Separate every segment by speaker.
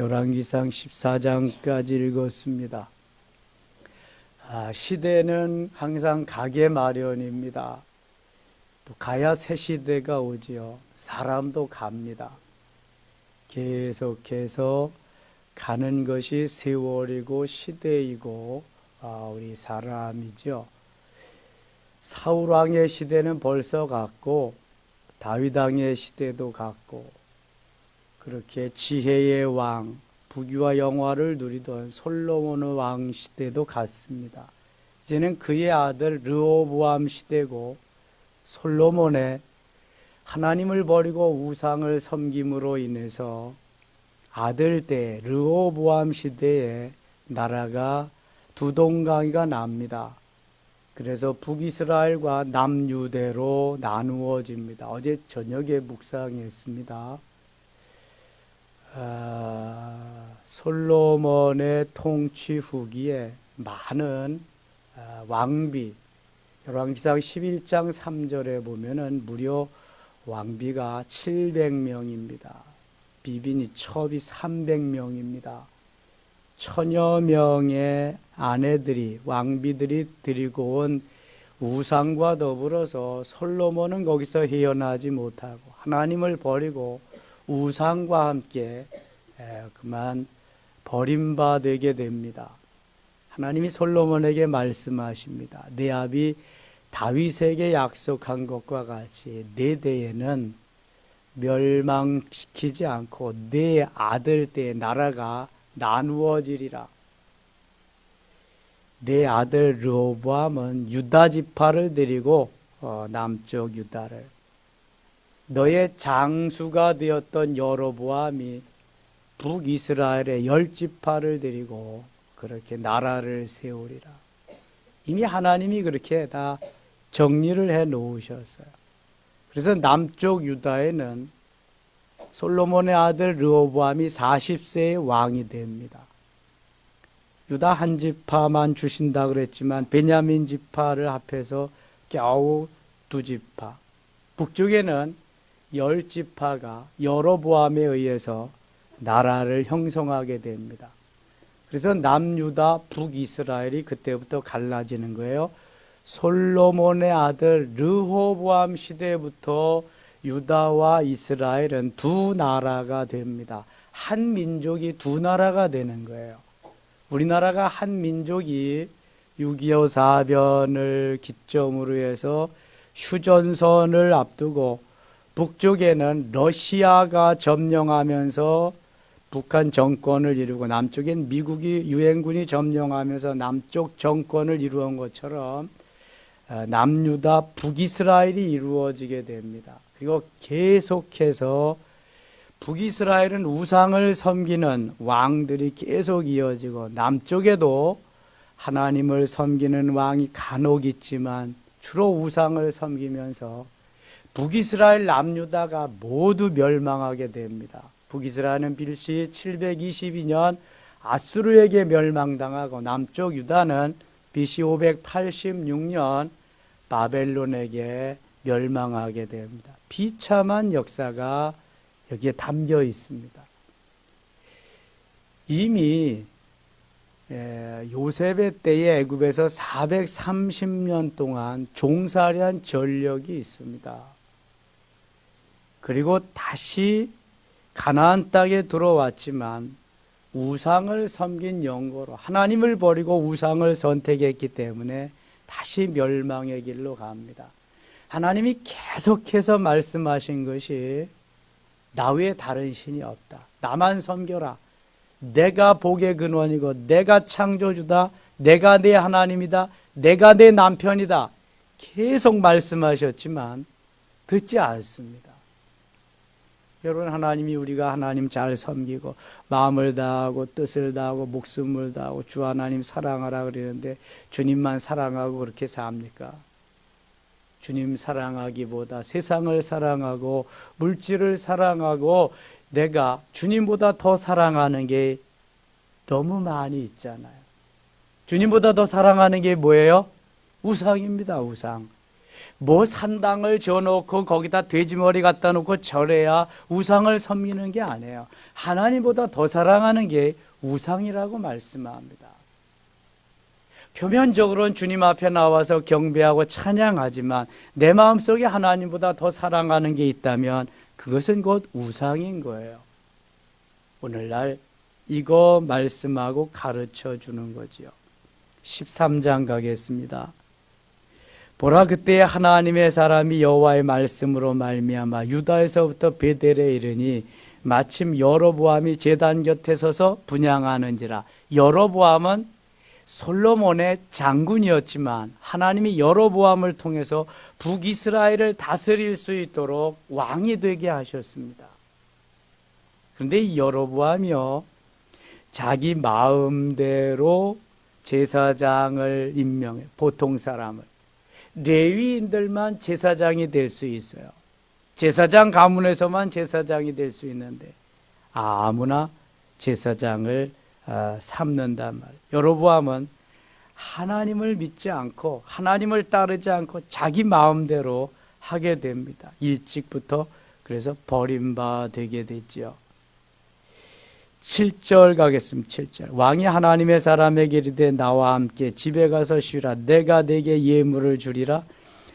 Speaker 1: 열왕기상 14장까지 읽었습니다. 시대는 항상 가게 마련입니다. 또 가야 새 시대가 오지요. 사람도 갑니다. 계속해서 가는 것이 세월이고 시대이고 우리 사람이죠. 사울왕의 시대는 벌써 갔고 다윗왕의 시대도 갔고 그렇게 지혜의 왕, 부귀와 영화를 누리던 솔로몬 왕 시대도 갔습니다. 이제는 그의 아들 르호보암 시대고 솔로몬의 하나님을 버리고 우상을 섬김으로 인해서 아들 때 르호보암 시대에 나라가 두 동강이가 납니다. 그래서 북이스라엘과 남유대로 나누어집니다. 어제 저녁에 묵상했습니다. 솔로몬의 통치 후기에 많은 왕비, 열왕기상 11장 3절에 보면은 무려 왕비가 700명입니다. 비빈이 첩이 300명입니다. 1000여 명의 아내들이, 왕비들이 드리고 온 우상과 더불어서 솔로몬은 거기서 헤어나지 못하고 하나님을 버리고 우상과 함께 그만 버림받게 됩니다. 하나님이 솔로몬에게 말씀하십니다. 내 아비 다윗에게 약속한 것과 같이 내 대에는 멸망시키지 않고 내 아들 때에 나라가 나누어지리라. 내 아들 르호보암은 유다 지파를 데리고 남쪽 유다를, 너의 장수가 되었던 여로보암이 북이스라엘의 10지파를 데리고 그렇게 나라를 세우리라. 이미 하나님이 그렇게 다 정리를 해 놓으셨어요. 그래서 남쪽 유다에는 솔로몬의 아들 르호보암이 40세의 왕이 됩니다. 유다 한 지파만 주신다 그랬지만 베냐민 지파를 합해서 겨우 2지파. 북쪽에는 10지파가 여로보암에 의해서 나라를 형성하게 됩니다. 그래서 남유다, 북이스라엘이 그때부터 갈라지는 거예요. 솔로몬의 아들 르호보암 시대부터 유다와 이스라엘은 두 나라가 됩니다. 한 민족이 두 나라가 되는 거예요. 우리나라가 한 민족이 6.25 사변을 기점으로 해서 휴전선을 앞두고 북쪽에는 러시아가 점령하면서 북한 정권을 이루고 남쪽엔 미국이 유엔군이 점령하면서 남쪽 정권을 이루은 것처럼 남유다 북이스라엘이 이루어지게 됩니다. 그리고 계속해서 북이스라엘은 우상을 섬기는 왕들이 계속 이어지고 남쪽에도 하나님을 섬기는 왕이 간혹 있지만 주로 우상을 섬기면서 북이스라엘 남유다가 모두 멸망하게 됩니다. 북이스라엘은 BC 722년 아수르에게 멸망당하고 남쪽 유다는 BC 586년 바벨론에게 멸망하게 됩니다. 비참한 역사가 여기에 담겨 있습니다. 이미 요셉의 때에 애굽에서 430년 동안 종살이한 전력이 있습니다. 그리고 다시 가나안 땅에 들어왔지만 우상을 섬긴 영고로 하나님을 버리고 우상을 선택했기 때문에 다시 멸망의 길로 갑니다. 하나님이 계속해서 말씀하신 것이 나 외에 다른 신이 없다. 나만 섬겨라. 내가 복의 근원이고 내가 창조주다. 내가 내 하나님이다. 내가 내 남편이다. 계속 말씀하셨지만 듣지 않습니다. 여러분, 하나님이 우리가 하나님 잘 섬기고 마음을 다하고 뜻을 다하고 목숨을 다하고 주 하나님 사랑하라 그러는데 주님만 사랑하고 그렇게 삽니까? 주님 사랑하기보다 세상을 사랑하고 물질을 사랑하고 내가 주님보다 더 사랑하는 게 너무 많이 있잖아요. 주님보다 더 사랑하는 게 뭐예요? 우상입니다. 우상. 뭐 산당을 지어놓고 거기다 돼지머리 갖다 놓고 절해야 우상을 섬기는 게 아니에요. 하나님보다 더 사랑하는 게 우상이라고 말씀합니다. 표면적으로는 주님 앞에 나와서 경배하고 찬양하지만 내 마음속에 하나님보다 더 사랑하는 게 있다면 그것은 곧 우상인 거예요. 오늘날 이거 말씀하고 가르쳐 주는 거지요. 13장 가겠습니다. 보라, 그때 하나님의 사람이 여호와의 말씀으로 말미암아 유다에서부터 베델에 이르니 마침 여로보암이 제단 곁에 서서 분향하는지라. 여로보암은 솔로몬의 장군이었지만 하나님이 여로보암을 통해서 북이스라엘을 다스릴 수 있도록 왕이 되게 하셨습니다. 그런데 이 여로보암이요, 자기 마음대로 제사장을 임명해. 보통 사람을, 레위인들만 제사장이 될 수 있어요. 제사장 가문에서만 제사장이 될 수 있는데 아무나 제사장을 삼는단 말이에요. 여로보암은 하나님을 믿지 않고 하나님을 따르지 않고 자기 마음대로 하게 됩니다. 일찍부터. 그래서 버림받게 됐죠. 7절 가겠습니다. 7절. 왕이 하나님의 사람에게 이르되 나와 함께 집에 가서 쉬라. 내가 네게 예물을 주리라.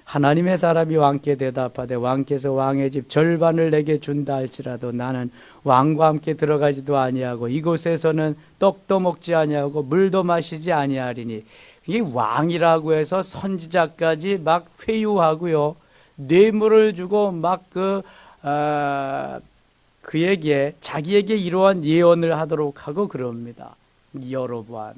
Speaker 1: 하나님의 사람이 왕께 대답하되 왕께서 왕의 집 절반을 내게 준다 할지라도 나는 왕과 함께 들어가지도 아니하고 이곳에서는 떡도 먹지 아니하고 물도 마시지 아니하리니. 이 왕이라고 해서 선지자까지 막 회유하고요, 뇌물을 주고 막 그에게 자기에게 이러한 예언을 하도록 하고 그럽니다. 여로보암.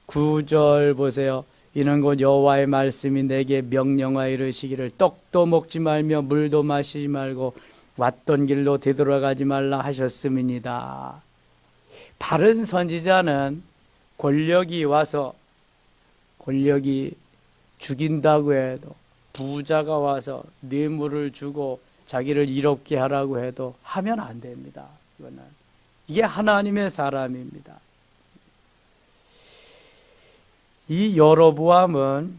Speaker 1: 9절 보세요. 이는 곧 여호와의 말씀이 내게 명령하여 이르시기를 떡도 먹지 말며 물도 마시지 말고 왔던 길로 되돌아가지 말라 하셨음이니이다. 바른 선지자는 권력이 와서, 권력이 죽인다고 해도, 부자가 와서 뇌물을 주고 자기를 이롭게 하라고 해도 하면 안 됩니다. 이게 하나님의 사람입니다. 이 여로보암은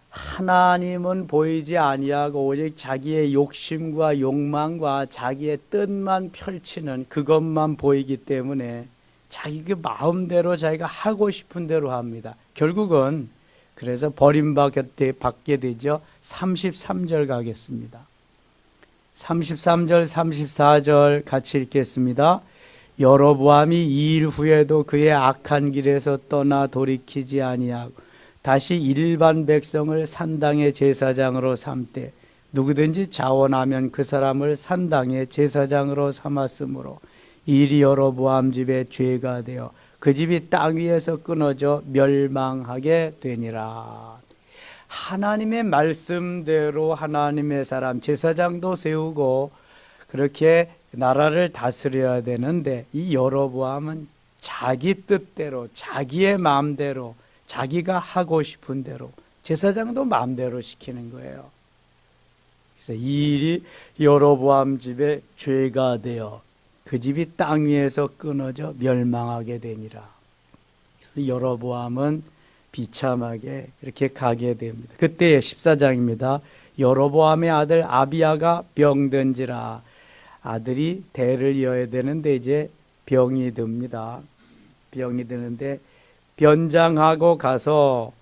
Speaker 1: 하나님은 보이지 아니하고 오직 자기의 욕심과 욕망과 자기의 뜻만 펼치는 그것만 보이기 때문에 자기 그 마음대로 자기가 하고 싶은 대로 합니다. 결국은 그래서 버림받게 되죠. 33절 가겠습니다. 33절 34절 같이 읽겠습니다. 여로보암이 이 일 후에도 그의 악한 길에서 떠나 돌이키지 아니하고 다시 일반 백성을 산당의 제사장으로 삼되 누구든지 자원하면 그 사람을 산당의 제사장으로 삼았으므로 일이 여로보암 집의 죄가 되어 그 집이 땅 위에서 끊어져 멸망하게 되니라. 하나님의 말씀대로 하나님의 사람 제사장도 세우고 그렇게 나라를 다스려야 되는데 이 여로보암은 자기 뜻대로 자기의 마음대로 자기가 하고 싶은 대로 제사장도 마음대로 시키는 거예요. 그래서 이 일이 여로보암 집에 죄가 되어 그 집이 땅 위에서 끊어져 멸망하게 되니라. 그래서 여로보암은 비참하게 이렇게 가게 됩니다. 그때 14장입니다. 여로보암의 아들 아비야가 병든지라. 아들이 대를 이어야 되는데 이제 병이 듭니다. 병이 드는데 변장하고 가서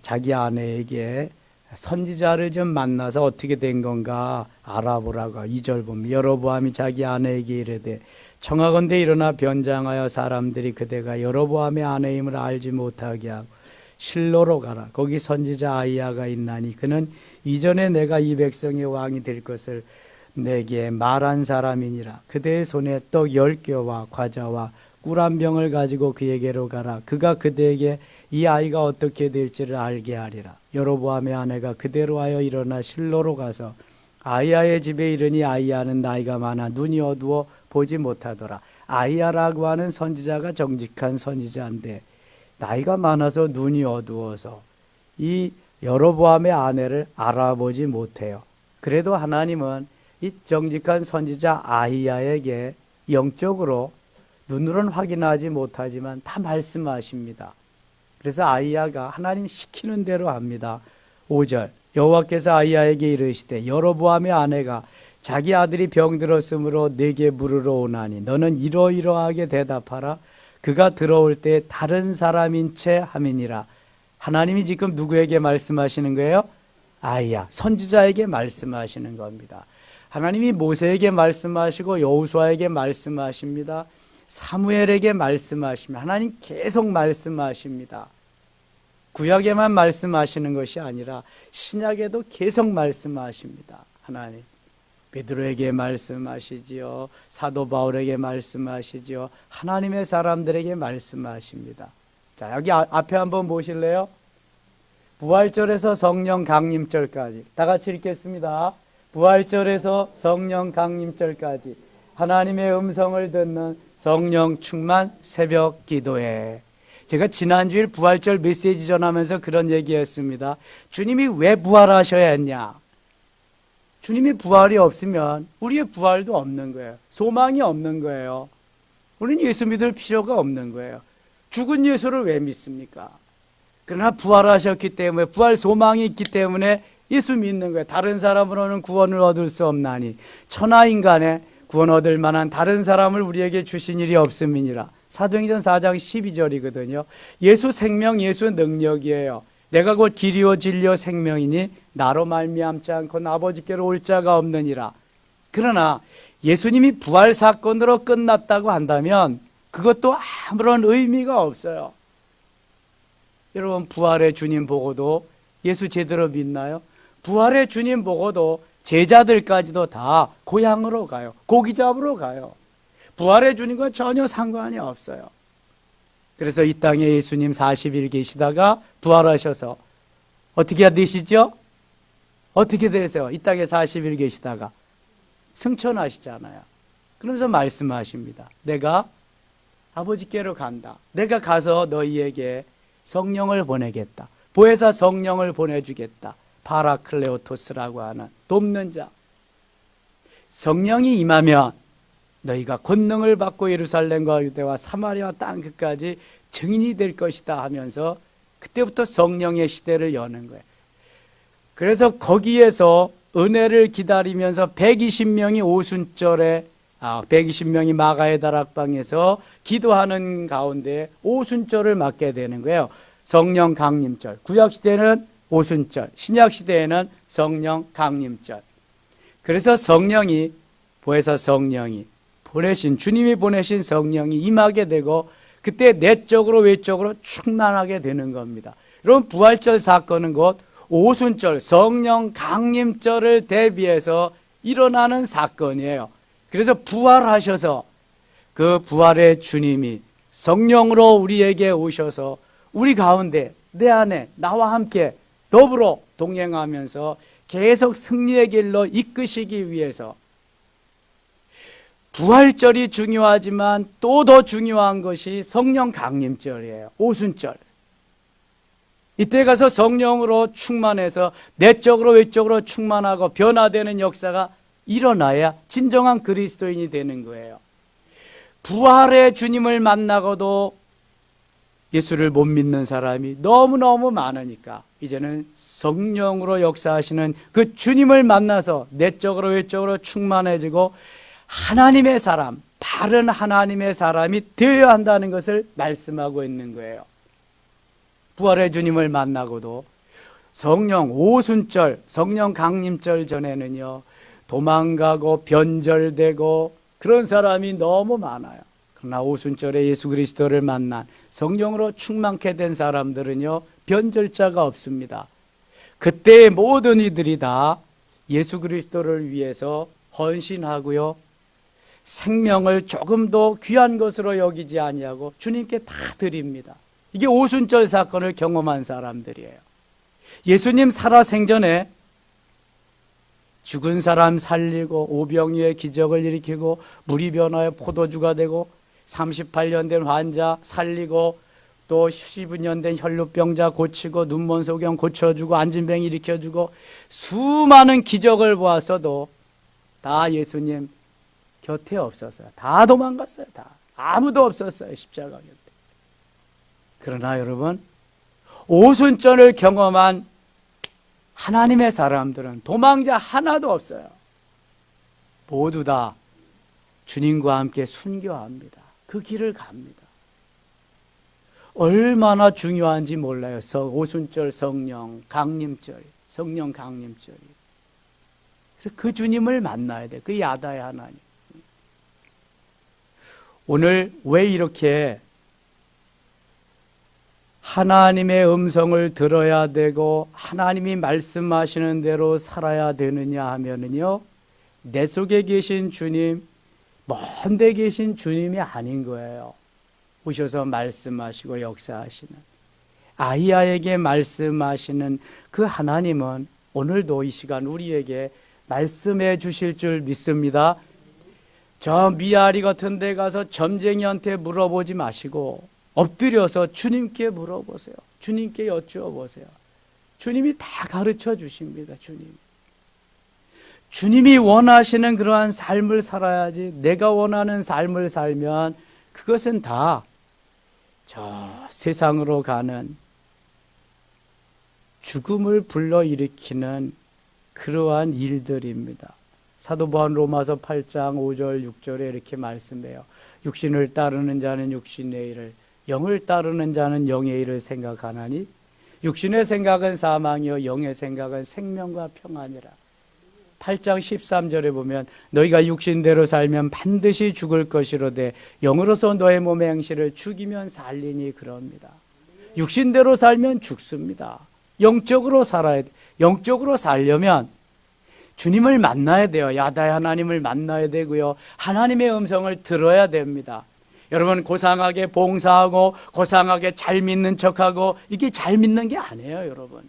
Speaker 1: 자기 아내에게 선지자를 좀 만나서 어떻게 된 건가 알아보라고. 2절 보면 여로보암이 자기 아내에게 이르되 청하건대 일어나 변장하여 사람들이 그대가 여로보암의 아내임을 알지 못하게 하고 실로로 가라. 거기 선지자 아히야가 있나니 그는 이전에 내가 이 백성의 왕이 될 것을 내게 말한 사람이니라. 그대의 손에 떡 10개와 과자와 꿀 한 병을 가지고 그에게로 가라. 그가 그대에게 이 아이가 어떻게 될지를 알게 하리라. 여로보암의 아내가 그대로 하여 일어나 실로로 가서 아히야의 집에 이르니 아히야는 나이가 많아 눈이 어두워 보지 못하더라. 아히야라고 하는 선지자가 정직한 선지자인데 나이가 많아서 눈이 어두워서 이 여로보암의 아내를 알아보지 못해요. 그래도 하나님은 이 정직한 선지자 아히야에게 영적으로 눈으로는 확인하지 못하지만 다 말씀하십니다. 그래서 아히야가 하나님 시키는 대로 합니다. 5절 여호와께서 아히야에게 이르시되 여로보암의 아내가 자기 아들이 병들었으므로 내게 물으러 오나니 너는 이러이러하게 대답하라. 그가 들어올 때 다른 사람인 채 함이니라. 하나님이 지금 누구에게 말씀하시는 거예요? 아히야 선지자에게 말씀하시는 겁니다. 하나님이 모세에게 말씀하시고 여호수아에게 말씀하십니다. 사무엘에게 말씀하십니다. 하나님 계속 말씀하십니다. 구약에만 말씀하시는 것이 아니라 신약에도 계속 말씀하십니다. 하나님 베드로에게 말씀하시지요. 사도 바울에게 말씀하시지요. 하나님의 사람들에게 말씀하십니다. 자, 여기 앞에 한번 보실래요? 부활절에서 성령 강림절까지 다 같이 읽겠습니다. 부활절에서 성령 강림절까지 하나님의 음성을 듣는 성령 충만 새벽 기도회. 제가 지난주일 부활절 메시지 전하면서 그런 얘기했습니다. 주님이 왜 부활하셔야 했냐? 주님이 부활이 없으면 우리의 부활도 없는 거예요. 소망이 없는 거예요. 우리는 예수 믿을 필요가 없는 거예요. 죽은 예수를 왜 믿습니까? 그러나 부활하셨기 때문에, 부활 소망이 있기 때문에 예수 믿는 거예요. 다른 사람으로는 구원을 얻을 수 없나니 천하인간에 구원 얻을 만한 다른 사람을 우리에게 주신 일이 없음이니라. 사도행전 4장 12절이거든요. 예수 생명, 예수 능력이에요. 내가 곧 길이요 진리요 생명이니 나로 말미암지 않고 아버지께로 올 자가 없느니라. 그러나 예수님이 부활 사건으로 끝났다고 한다면 그것도 아무런 의미가 없어요. 여러분 부활의 주님 보고도 예수 제대로 믿나요? 부활의 주님 보고도 제자들까지도 다 고향으로 가요. 고기 잡으러 가요. 부활의 주님과 전혀 상관이 없어요. 그래서 이 땅에 예수님 40일 계시다가 부활하셔서 어떻게 되시죠? 어떻게 되세요? 이 땅에 40일 계시다가 승천하시잖아요. 그러면서 말씀하십니다. 내가 아버지께로 간다. 내가 가서 너희에게 성령을 보내겠다. 보혜사 성령을 보내주겠다. 파라클레오토스라고 하는 돕는 자. 성령이 임하면 너희가 권능을 받고 예루살렘과 유대와 사마리아 땅 끝까지 증인이 될 것이다 하면서 그때부터 성령의 시대를 여는 거예요. 그래서 거기에서 은혜를 기다리면서 120명이 오순절에 120명이 마가의 다락방에서 기도하는 가운데 오순절을 맞게 되는 거예요. 성령 강림절. 구약 시대는 오순절, 신약 시대에는 성령 강림절. 그래서 성령이 보혜사 성령이 보내신 주님이 보내신 성령이 임하게 되고 그때 내적으로 외적으로 충만하게 되는 겁니다. 여러분 부활절 사건은 곧 오순절 성령 강림절을 대비해서 일어나는 사건이에요. 그래서 부활하셔서 그 부활의 주님이 성령으로 우리에게 오셔서 우리 가운데 내 안에 나와 함께 더불어 동행하면서 계속 승리의 길로 이끄시기 위해서 부활절이 중요하지만 또 더 중요한 것이 성령 강림절이에요. 오순절. 이때 가서 성령으로 충만해서 내적으로 외적으로 충만하고 변화되는 역사가 일어나야 진정한 그리스도인이 되는 거예요. 부활의 주님을 만나고도 예수를 못 믿는 사람이 너무너무 많으니까 이제는 성령으로 역사하시는 그 주님을 만나서 내적으로 외적으로 충만해지고 하나님의 사람, 바른 하나님의 사람이 되어야 한다는 것을 말씀하고 있는 거예요. 부활의 주님을 만나고도 성령 오순절, 성령 강림절 전에는요 도망가고 변절되고 그런 사람이 너무 많아요. 그러나 오순절에 예수 그리스도를 만난 성령으로 충만케 된 사람들은요 변절자가 없습니다. 그때의 모든 이들이 다 예수 그리스도를 위해서 헌신하고요 생명을 조금도 귀한 것으로 여기지 아니하고 주님께 다 드립니다. 이게 오순절 사건을 경험한 사람들이에요. 예수님 살아생전에 죽은 사람 살리고 오병이의 기적을 일으키고 물이 변하여 포도주가 되고 38년 된 환자 살리고 또 15년 된 혈루병자 고치고 눈먼 소경 고쳐주고 앉은 병 일으켜주고 수많은 기적을 보았어도 다 예수님 곁에 없었어요. 다 도망갔어요. 다 아무도 없었어요. 십자가 곁에. 그러나 여러분 오순절을 경험한 하나님의 사람들은 도망자 하나도 없어요. 모두 다 주님과 함께 순교합니다. 그 길을 갑니다. 얼마나 중요한지 몰라요. 오순절 성령 강림절, 성령 강림절이. 그래서 그 주님을 만나야 돼. 그 야다의 하나님. 오늘 왜 이렇게 하나님의 음성을 들어야 되고 하나님이 말씀하시는 대로 살아야 되느냐 하면은요, 내 속에 계신 주님, 먼 데 계신 주님이 아닌 거예요. 오셔서 말씀하시고 역사하시는, 아이야에게 말씀하시는 그 하나님은 오늘도 이 시간 우리에게 말씀해 주실 줄 믿습니다. 저 미아리 같은 데 가서 점쟁이한테 물어보지 마시고 엎드려서 주님께 물어보세요. 주님께 여쭈어보세요. 주님이 다 가르쳐 주십니다. 주님이 원하시는 그러한 삶을 살아야지, 내가 원하는 삶을 살면 그것은 다 저 세상으로 가는 죽음을 불러일으키는 그러한 일들입니다. 사도 바울 로마서 8장 5절 6절에 이렇게 말씀해요. 육신을 따르는 자는 육신의 일을, 영을 따르는 자는 영의 일을 생각하나니 육신의 생각은 사망이요 영의 생각은 생명과 평안이라. 8장 13절에 보면 너희가 육신대로 살면 반드시 죽을 것이로되 영으로서 너의 몸의 행실을 죽이면 살리니 그럽니다. 육신대로 살면 죽습니다. 영적으로 살아야 돼. 영적으로 살려면 주님을 만나야 돼요. 야다의 하나님을 만나야 되고요. 하나님의 음성을 들어야 됩니다. 여러분, 고상하게 봉사하고 고상하게 잘 믿는 척하고 이게 잘 믿는 게 아니에요, 여러분.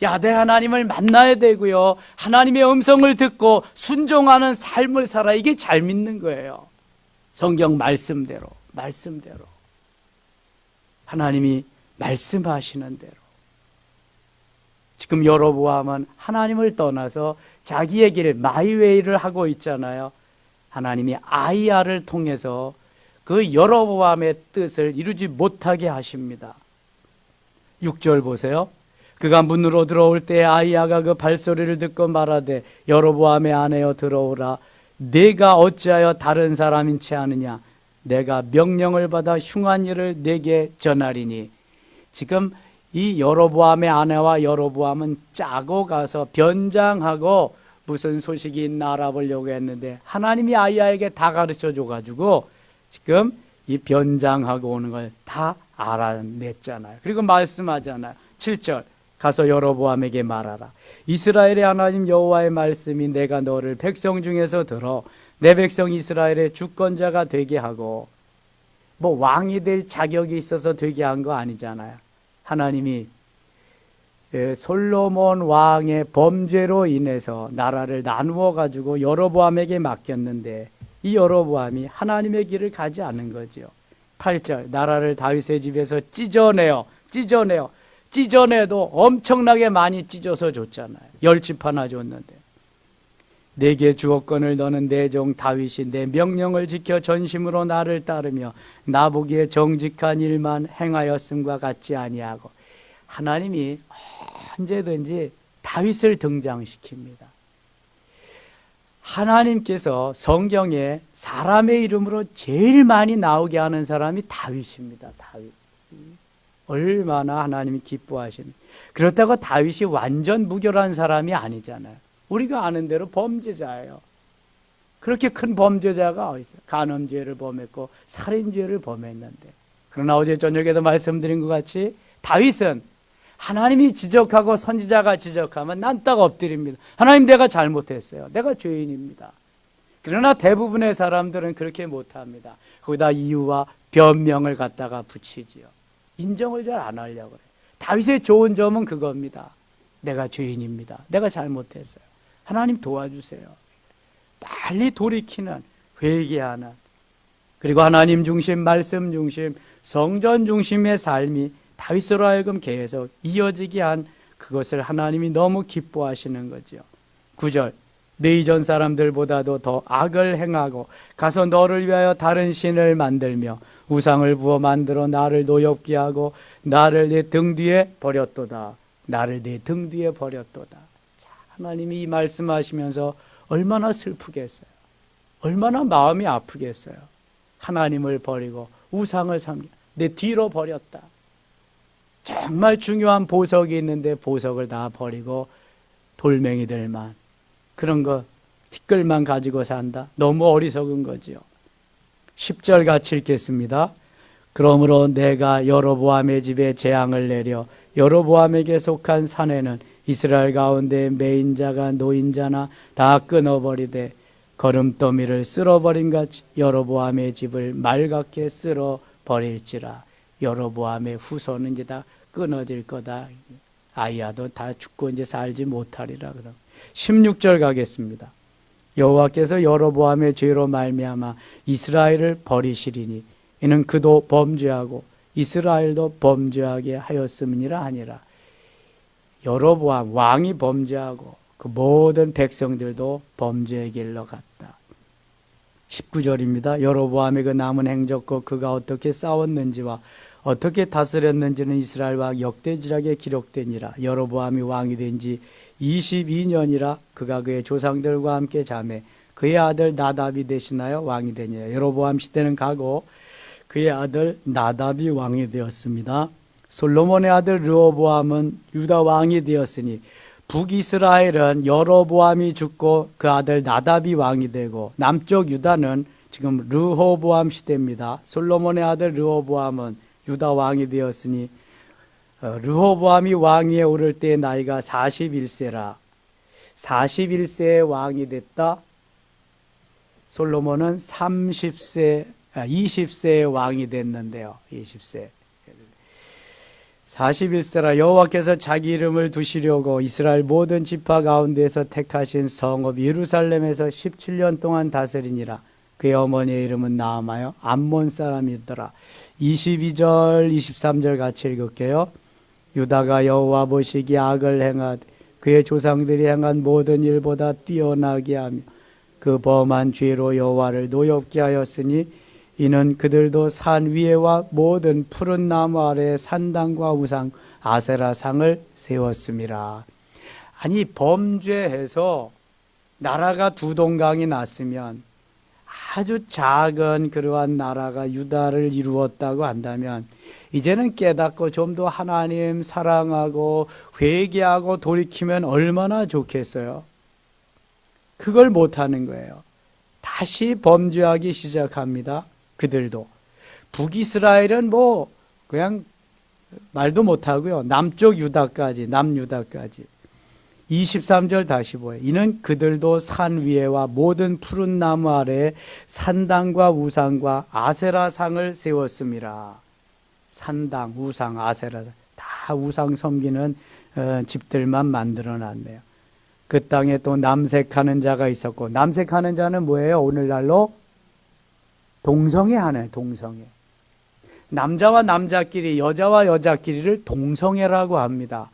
Speaker 1: 야대 하나님을 만나야 되고요. 하나님의 음성을 듣고 순종하는 삶을 살아, 이게 잘 믿는 거예요. 성경 말씀대로. 하나님이 말씀하시는 대로. 지금 여로보암은 하나님을 떠나서 자기의 길, 마이웨이를 하고 있잖아요. 하나님이 아이야를 통해서 그 여로보암의 뜻을 이루지 못하게 하십니다. 6절 보세요. 그가 문으로 들어올 때 아이야가 그 발소리를 듣고 말하되 여로보암의 아내여 들어오라. 내가 어찌하여 다른 사람인 채 하느냐. 내가 명령을 받아 흉한 일을 내게 전하리니. 지금 이 여로보암의 아내와 여로보암은 짜고 가서 변장하고 무슨 소식이 있나 알아보려고 했는데 하나님이 아이야에게 다 가르쳐 줘가지고 지금 이 변장하고 오는 걸 다 알아냈잖아요. 그리고 말씀하잖아요. 7절 가서 여로보암에게 말하라. 이스라엘의 하나님 여호와의 말씀이 내가 너를 백성 중에서 들어 내 백성 이스라엘의 주권자가 되게 하고, 뭐 왕이 될 자격이 있어서 되게 한 거 아니잖아요. 하나님이 솔로몬 왕의 범죄로 인해서 나라를 나누어 가지고 여로보암에게 맡겼는데 이 여로보암이 하나님의 길을 가지 않은 거죠. 8절 나라를 다윗의 집에서 찢어내도 엄청나게 많이 찢어서 줬잖아요. 10집 하나 줬는데 내게 주었거늘 너는 내 종 다윗이 내 명령을 지켜 전심으로 나를 따르며 나보기에 정직한 일만 행하였음과 같지 아니하고. 하나님이 언제든지 다윗을 등장시킵니다. 하나님께서 성경에 사람의 이름으로 제일 많이 나오게 하는 사람이 다윗입니다. 다윗. 얼마나 하나님이 기뻐하십니까? 그렇다고 다윗이 완전 무결한 사람이 아니잖아요. 우리가 아는 대로 범죄자예요. 그렇게 큰 범죄자가 어디 있어요? 간음죄를 범했고 살인죄를 범했는데. 그러나 어제 저녁에도 말씀드린 것 같이 다윗은 하나님이 지적하고 선지자가 지적하면 난 딱 엎드립니다. 하나님, 내가 잘못했어요. 내가 죄인입니다. 그러나 대부분의 사람들은 그렇게 못합니다. 거기다 이유와 변명을 갖다가 붙이지요. 인정을 잘 안 하려고 그래요. 다윗의 좋은 점은 그겁니다. 내가 죄인입니다. 내가 잘못했어요. 하나님 도와주세요. 빨리 돌이키는, 회개하는, 그리고 하나님 중심, 말씀 중심, 성전 중심의 삶이 다윗으로 하여금 계속 이어지게 한 그것을 하나님이 너무 기뻐하시는 거죠. 9절 내 이전 사람들보다도 더 악을 행하고 가서 너를 위하여 다른 신을 만들며 우상을 부어 만들어 나를 노엽게 하고 나를 내 등 뒤에 버렸도다. 나를 내 등 뒤에 버렸도다. 자, 하나님이 이 말씀하시면서 얼마나 슬프겠어요. 얼마나 마음이 아프겠어요. 하나님을 버리고 우상을 섬겨 내 뒤로 버렸다. 정말 중요한 보석이 있는데 보석을 다 버리고 돌멩이들만 그런 거 티끌만 가지고 산다. 너무 어리석은 거지요. 10절 같이 읽겠습니다. 그러므로 내가 여로보암의 집에 재앙을 내려 여로보암에게 속한 산에는 이스라엘 가운데 매인자가 노인자나 다 끊어버리되 거름더미를 쓸어버린 같이 여로보암의 집을 말갛게 쓸어버릴지라. 여로보암의 후손은 이제 다 끊어질 거다. 아이야도 다 죽고 이제 살지 못하리라. 그럼 16절 가겠습니다. 여호와께서 여로보암의 죄로 말미암아 이스라엘을 버리시리니 이는 그도 범죄하고 이스라엘도 범죄하게 하였음이니라 하니라. 여로보암 왕이 범죄하고 그 모든 백성들도 범죄의 길로 갔다. 19절입니다. 여로보암의 그 남은 행적과 그가 어떻게 싸웠는지와 어떻게 다스렸는지는 이스라엘 왕 역대지락에 기록되니라. 여로보암이 왕이 된 지 22년이라 그가 그의 조상들과 함께 자매 그의 아들 나답이 대신하여 왕이 되니라. 여로보암 시대는 가고 그의 아들 나답이 왕이 되었습니다. 솔로몬의 아들 르호보암은 유다 왕이 되었으니 북이스라엘은 여로보암이 죽고 그 아들 나답이 왕이 되고 남쪽 유다는 지금 르호보암 시대입니다. 솔로몬의 아들 르호보암은 유다 왕이 되었으니 르호보암이 왕위에 오를 때 나이가 41세라. 41세에 왕이 됐다. 솔로몬은 20세에 왕이 됐는데요. 20세. 41세라. 여호와께서 자기 이름을 두시려고 이스라엘 모든 지파 가운데에서 택하신 성읍 예루살렘에서 17년 동안 다스리니라. 그의 어머니의 이름은 나아마요 암몬 사람이더라. 22절 23절 같이 읽을게요. 유다가 여호와 보시기에 악을 행하되 그의 조상들이 행한 모든 일보다 뛰어나게 하며 그 범한 죄로 여호와를 노엽게 하였으니 이는 그들도 산 위에와 모든 푸른 나무 아래에 산당과 우상 아세라상을 세웠음이라. 아니 범죄해서 나라가 두 동강이 났으면 아주 작은 그러한 나라가 유다를 이루었다고 한다면 이제는 깨닫고 좀 더 하나님 사랑하고 회개하고 돌이키면 얼마나 좋겠어요. 그걸 못하는 거예요. 다시 범죄하기 시작합니다. 그들도. 북이스라엘은 뭐 그냥 말도 못하고요. 남쪽 유다까지, 남유다까지. 23절 다시 보여요. 이는 그들도 산 위에와 모든 푸른 나무 아래에 산당과 우상과 아세라상을 세웠음이라. 산당, 우상, 아세라상 다 우상 섬기는 집들만 만들어놨네요. 그 땅에 또 남색하는 자가 있었고, 남색하는 자는 뭐예요? 오늘날로 동성애하네. 동성애. 남자와 남자끼리, 여자와 여자끼리를 동성애라고 합니다.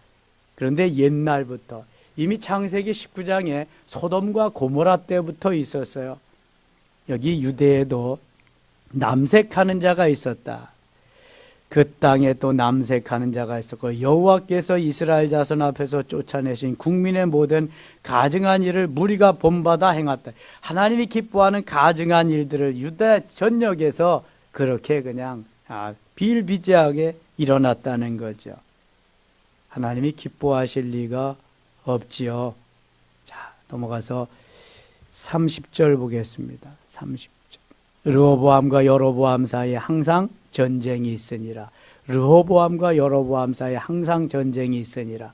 Speaker 1: 그런데 옛날부터 이미 창세기 19장에 소돔과 고모라 때부터 있었어요. 여기 유대에도 남색하는 자가 있었다. 그 땅에 또 남색하는 자가 있었고 여호와께서 이스라엘 자손 앞에서 쫓아내신 국민의 모든 가증한 일을 무리가 본받아 행했다. 하나님이 기뻐하는 가증한 일들을 유다 전역에서 그렇게 그냥 비일비재하게 일어났다는 거죠. 하나님이 기뻐하실 리가 없지요. 자, 넘어가서 30절 보겠습니다. 30절. 르호보암과 여로보암 사이에 항상 전쟁이 있으니라. 르호보암과 여로보암 사이에 항상 전쟁이 있으니라.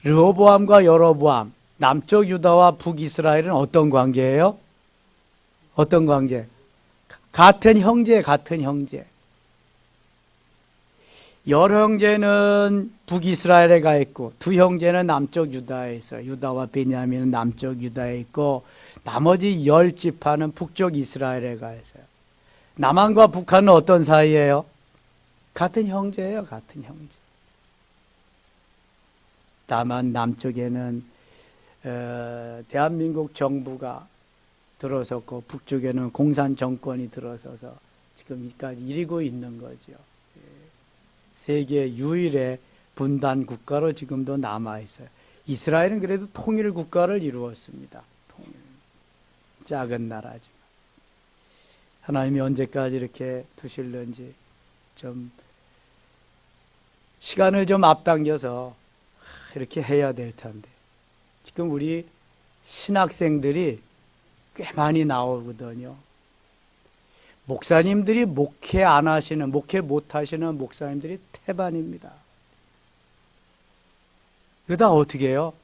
Speaker 1: 르호보암과 여로보암, 남쪽 유다와 북이스라엘은 어떤 관계예요? 어떤 관계? 같은 형제, 같은 형제. 열 형제는 북이스라엘에 가 있고 두 형제는 남쪽 유다에 있어요. 유다와 베냐민은 남쪽 유다에 있고 나머지 10지파는 북쪽 이스라엘에 가 있어요. 남한과 북한은 어떤 사이예요? 같은 형제예요. 같은 형제. 다만 남쪽에는 대한민국 정부가 들어섰고 북쪽에는 공산 정권이 들어서서 지금까지 이루고 있는 거죠. 세계 유일의 분단 국가로 지금도 남아 있어요. 이스라엘은 그래도 통일 국가를 이루었습니다. 통일. 작은 나라지만 하나님이 언제까지 이렇게 두실는지 좀 시간을 좀 앞당겨서 이렇게 해야 될 텐데 지금 우리 신학생들이 꽤 많이 나오거든요. 목사님들이 목회 못 하시는 목사님들이 태반입니다. 그러다 어떻게 해요?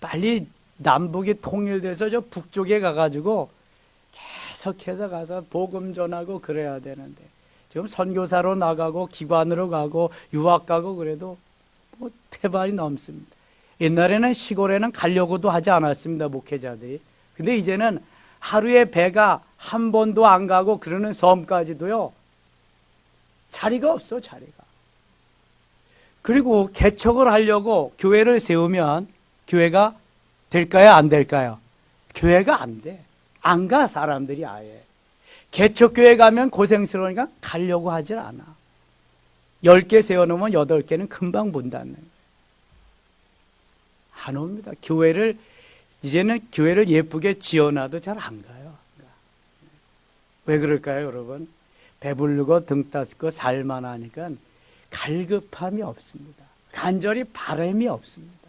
Speaker 1: 빨리 남북이 통일돼서 저 북쪽에 가가지고 계속해서 가서 복음 전하고 그래야 되는데 지금 선교사로 나가고 기관으로 가고 유학 가고 그래도 뭐 태반이 넘습니다. 옛날에는 시골에는 가려고도 하지 않았습니다, 목회자들이. 근데 이제는 하루에 배가 한 번도 안 가고 그러는 섬까지도요, 자리가 없어, 자리가. 그리고 개척을 하려고 교회를 세우면 교회가 될까요, 안 될까요? 교회가 안 돼. 안 가, 사람들이 아예. 개척교회 가면 고생스러우니까 가려고 하질 않아. 10개 세워놓으면 8개는 금방 문 닫는 거예요. 안 옵니다. 이제는 교회를 예쁘게 지어놔도 잘 안 가요. 왜 그럴까요, 여러분? 배부르고 등 따스고 살만하니까 갈급함이 없습니다. 간절히 바람이 없습니다.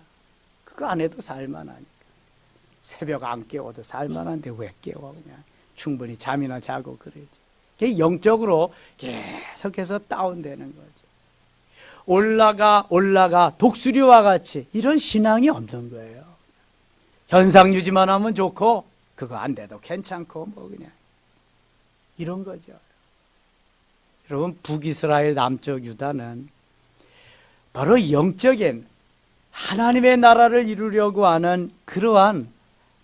Speaker 1: 그거 안 해도 살만하니까. 새벽 안 깨워도 살만한데 왜 깨워? 그냥 충분히 잠이나 자고 그러지. 그게 영적으로 계속해서 다운되는 거죠. 올라가 독수리와 같이 이런 신앙이 없는 거예요. 현상 유지만 하면 좋고 그거 안 돼도 괜찮고 뭐 그냥 이런 거죠. 여러분, 북이스라엘 남쪽 유다는 바로 영적인 하나님의 나라를 이루려고 하는 그러한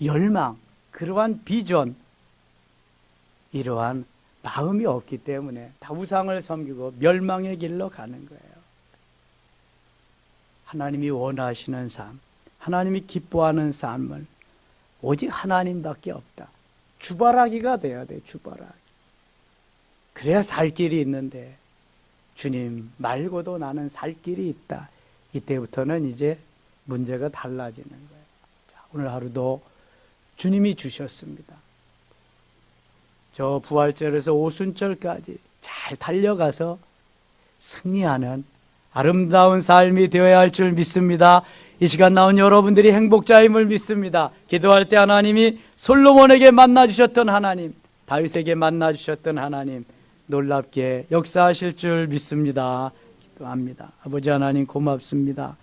Speaker 1: 열망, 그러한 비전, 이러한 마음이 없기 때문에 다 우상을 섬기고 멸망의 길로 가는 거예요. 하나님이 원하시는 삶, 하나님이 기뻐하는 삶을 오직 하나님밖에 없다. 주바라기가 돼야 돼, 주바라기. 그래야 살 길이 있는데 주님 말고도 나는 살 길이 있다. 이때부터는 이제 문제가 달라지는 거예요. 자, 오늘 하루도 주님이 주셨습니다. 저 부활절에서 오순절까지 잘 달려가서 승리하는 아름다운 삶이 되어야 할 줄 믿습니다. 이 시간 나온 여러분들이 행복자임을 믿습니다. 기도할 때 하나님이 솔로몬에게 만나주셨던 하나님, 다윗에게 만나주셨던 하나님, 놀랍게 역사하실 줄 믿습니다. 기도합니다. 아버지 하나님 고맙습니다.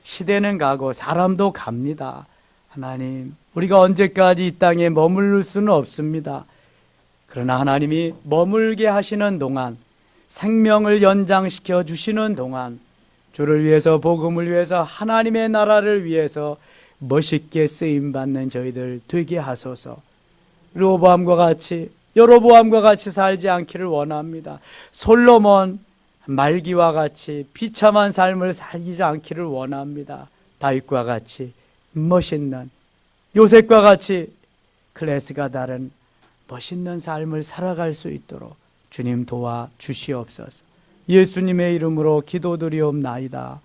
Speaker 1: 시대는 가고 사람도 갑니다. 하나님, 우리가 언제까지 이 땅에 머무를 수는 없습니다. 그러나 하나님이 머물게 하시는 동안, 생명을 연장시켜 주시는 동안 주를 위해서, 복음을 위해서, 하나님의 나라를 위해서 멋있게 쓰임받는 저희들 되게 하소서. 여로보암과 같이 살지 않기를 원합니다. 솔로몬 말기와 같이 비참한 삶을 살지 않기를 원합니다. 다윗과 같이 멋있는, 요셉과 같이 클래스가 다른 멋있는 삶을 살아갈 수 있도록 주님 도와 주시옵소서. 예수님의 이름으로 기도드리옵나이다.